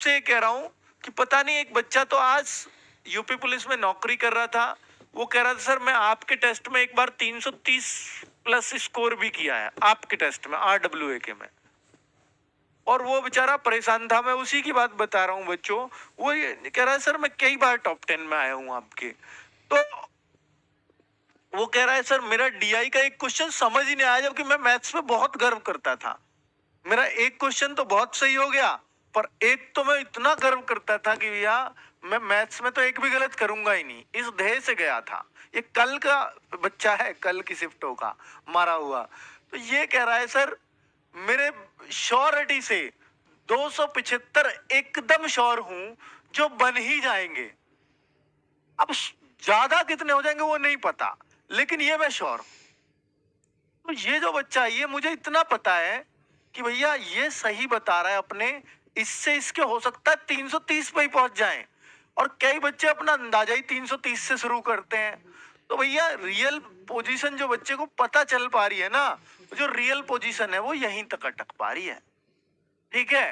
से ये कह रहा हूँ कि पता नहीं, एक बच्चा तो आज यूपी पुलिस में नौकरी कर रहा था, वो कह रहा था सर मैं आपके टेस्ट में एक बार 330 प्लस स्कोर भी किया है, आपके टेस्ट में RWA के में। और वो बेचारा परेशान था, मैं उसी की बात बता रहा हूँ बच्चों। वो ये कह रहा है सर मैं कई बार टॉप 10 में आया हूँ आपके। तो वो कह रहा है सर मेरा DI का एक क्वेश्चन समझ ही नहीं आया, जबकि मैं मैथ्स में बहुत गर्व करता था। मेरा एक क्वेश्चन तो बहुत सही हो गया, पर एक तो मैं इतना गर्व करता था कि भैया मैं मैथ्स में तो एक भी गलत करूंगा ही नहीं, इस ध्येय से गया था। ये कल का बच्चा है, कल की शिफ्टों का मारा हुआ। तो ये कह रहा है सर मेरे श्योरिटी से 275 एकदम श्योर हूं जो बन ही जाएंगे। अब ज्यादा कितने हो जाएंगे वो नहीं पता, लेकिन ये मैं श्योर हूं। तो ये जो बच्चा है, ये मुझे इतना पता है कि भैया ये सही बता रहा है अपने, इससे इसके हो सकता है 330 पे ही पहुंच जाएं। और कई बच्चे अपना अंदाजा ही 330 से शुरू करते हैं। तो भैया रियल पोजीशन जो बच्चे को पता चल पा रही है ना, जो रियल पोजीशन है वो यहीं तक अटक पा रही है। ठीक है।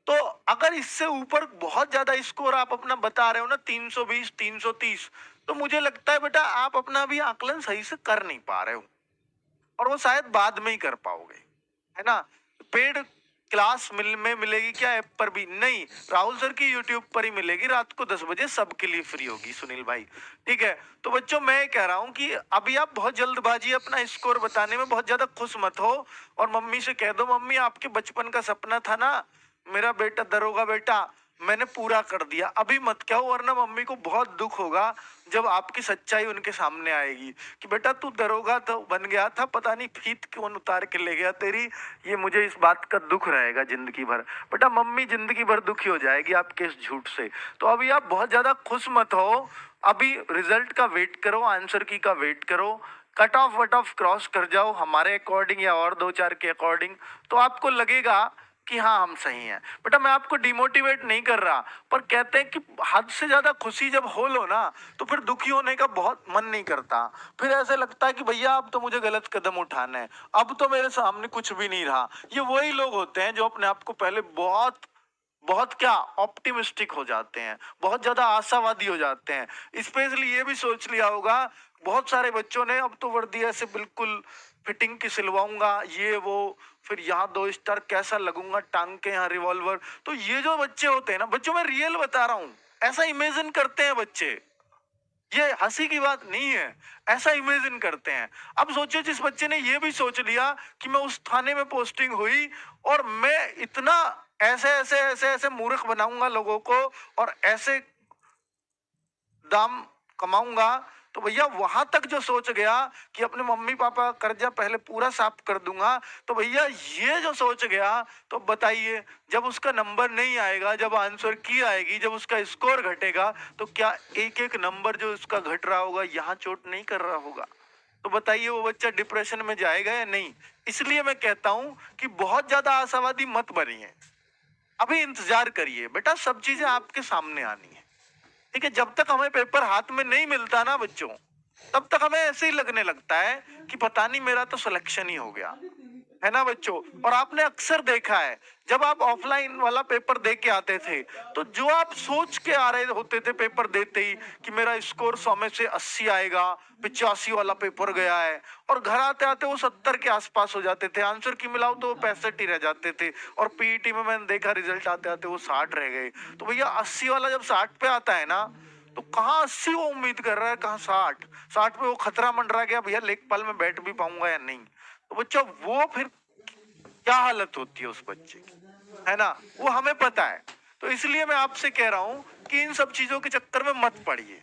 तो अगर इससे ऊपर बहुत ज्यादा स्कोर आप अपना बता रहे हो ना, 320 330, तो मुझे लगता है बेटा आप अपना भी आकलन सही से कर नहीं पा रहे हो, और वो शायद बाद में ही कर पाओगे, है ना। पेड क्लास में मिलेगी क्या ऐप पर भी नहीं, राहुल सर की यूट्यूब पर ही मिलेगी, रात को 10 बजे सबके लिए फ्री होगी सुनील भाई। ठीक है। तो बच्चों मैं कह रहा हूं कि अभी आप बहुत जल्दबाजी अपना स्कोर बताने में बहुत ज्यादा खुश मत हो, और मम्मी से कह दो मम्मी आपके बचपन का सपना था ना मेरा बेटा दरोगा बेटा, मैंने पूरा कर दिया। अभी मत कहो, वरना मम्मी को बहुत दुख होगा जब आपकी सच्चाई उनके सामने आएगी कि बेटा तू दरोगा तो बन गया था, पता नहीं फीत कौन उतार के ले गया तेरी। ये मुझे इस बात का दुख रहेगा जिंदगी भर। बेटा मम्मी जिंदगी भर दुखी हो जाएगी आपके इस झूठ से। तो अभी आप बहुत ज्यादा खुश मत हो, अभी रिजल्ट का वेट करो, आंसर की का वेट करो, cut off what of cross कर जाओ हमारे अकॉर्डिंग या और दो चार के अकॉर्डिंग, तो आपको लगेगा कि हाँ हम सही हैं। बेटा मैं आपको डिमोटिवेट नहीं कर रहा, पर कहते हैं कि हद से ज्यादा खुशी जब हो लो ना, तो फिर दुखी होने का बहुत मन नहीं करता। फिर ऐसे लगता है कि भैया अब तो मुझे गलत कदम उठाना है, अब तो मेरे सामने कुछ भी नहीं रहा। ये वही लोग होते हैं जो अपने आप को पहले बहुत बहुत क्या ऑप्टिमिस्टिक हो जाते हैं, बहुत ज्यादा आशावादी हो जाते हैं। स्पेशली ये भी सोच लिया होगा बहुत सारे बच्चों ने, अब तो वर्दी ऐसे बिल्कुल फिटिंग की सिलवाऊंगा ये वो, फिर यहाँ 2 स्टार कैसा लगूंगा, टांग के यहाँ रिवॉल्वर। तो ये जो बच्चे होते हैं ना बच्चों, मैं रियल बता रहा हूँ, ऐसा इमेजिन करते हैं बच्चे, ये हंसी की बात नहीं है, ऐसा इमेजिन करते हैं। अब सोचिए जिस बच्चे ने ये भी सोच लिया कि मैं उस थाने में पोस्टिंग हुई और मैं इतना ऐसे ऐसे ऐसे ऐसे मूर्ख बनाऊंगा लोगों को और ऐसे दाम कमाऊंगा, तो भैया वहां तक जो सोच गया कि अपने मम्मी पापा का कर्जा पहले पूरा साफ कर दूंगा, तो भैया ये जो सोच गया, तो बताइए जब उसका नंबर नहीं आएगा, जब आंसर की आएगी, जब उसका स्कोर घटेगा, तो क्या एक एक नंबर जो उसका घट रहा होगा यहाँ चोट नहीं कर रहा होगा? तो बताइए वो बच्चा डिप्रेशन में जाएगा या नहीं? इसलिए मैं कहता हूं कि बहुत ज्यादा आशावादी मत बनिए, अभी इंतजार करिए बेटा, सब चीजें आपके सामने आनी है। ठीक है। जब तक हमें पेपर हाथ में नहीं मिलता ना बच्चों, तब तक हमें ऐसे ही लगने लगता है कि पता नहीं मेरा तो सिलेक्शन ही हो गया, है ना बच्चों। और आपने अक्सर देखा है जब आप ऑफलाइन वाला पेपर दे के आते थे, तो जो आप सोच के आ रहे होते थे पेपर देते ही कि मेरा स्कोर 100 में से 80 आएगा, 85 वाला पेपर गया है, और घर आते आते वो 70 के आसपास हो जाते थे, आंसर की मिलाओ तो वो 65 ही रह जाते थे, और पीईटी में मैंने देखा रिजल्ट आते आते वो 60 रह गए। तो भैया 80 वाला जब 60 पे आता है ना, तो कहाँ 80 वो उम्मीद कर रहा है, कहाँ 60, 60 पे वो खतरा मंडरा गया भैया लेखपाल में बैठ भी पाऊंगा या नहीं। तो बच्चा वो फिर क्या हालत होती है उस बच्चे की, है ना, वो हमें पता है। तो इसलिए मैं आपसे कह रहा हूं कि इन सब चीजों के चक्कर में मत पड़िए।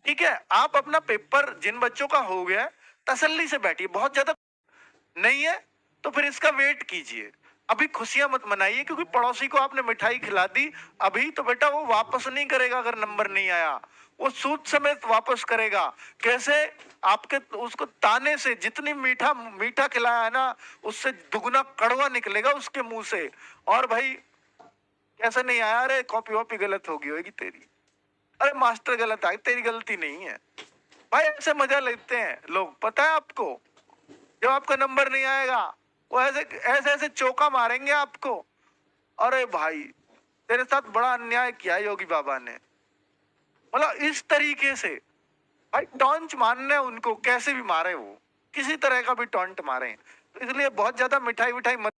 ठीक है। आप अपना पेपर जिन बच्चों का हो गया है, तसल्ली से बैठिए, बहुत ज्यादा नहीं है तो फिर इसका वेट कीजिए। अभी खुशियां मत मनाइए, क्योंकि पड़ोसी को आपने मिठाई खिला दी अभी, तो बेटा वो वापस नहीं करेगा अगर नंबर नहीं आया, वो सूद समेत वापस करेगा। कैसे? आपके उसको ताने से, जितनी मीठा मीठा खिलाया है ना, उससे दुगना कड़वा निकलेगा उसके मुंह से। और भाई कैसे नहीं आया, अरे कॉपी वॉपी गलत होगी होगी तेरी, अरे मास्टर गलत आई, तेरी गलती नहीं है। भाई ऐसे मजा लेते हैं लोग, पता है आपको, जब आपका नंबर नहीं आएगा वो ऐसे ऐसे ऐसे चौका मारेंगे आपको। अरे भाई तेरे साथ बड़ा अन्याय किया है योगी बाबा ने। मतलब इस तरीके से भाई टॉन्च मारने उनको, कैसे भी मारे, वो किसी तरह का भी टॉन्ट मारे। तो इसलिए बहुत ज्यादा मिठाई विठाई मत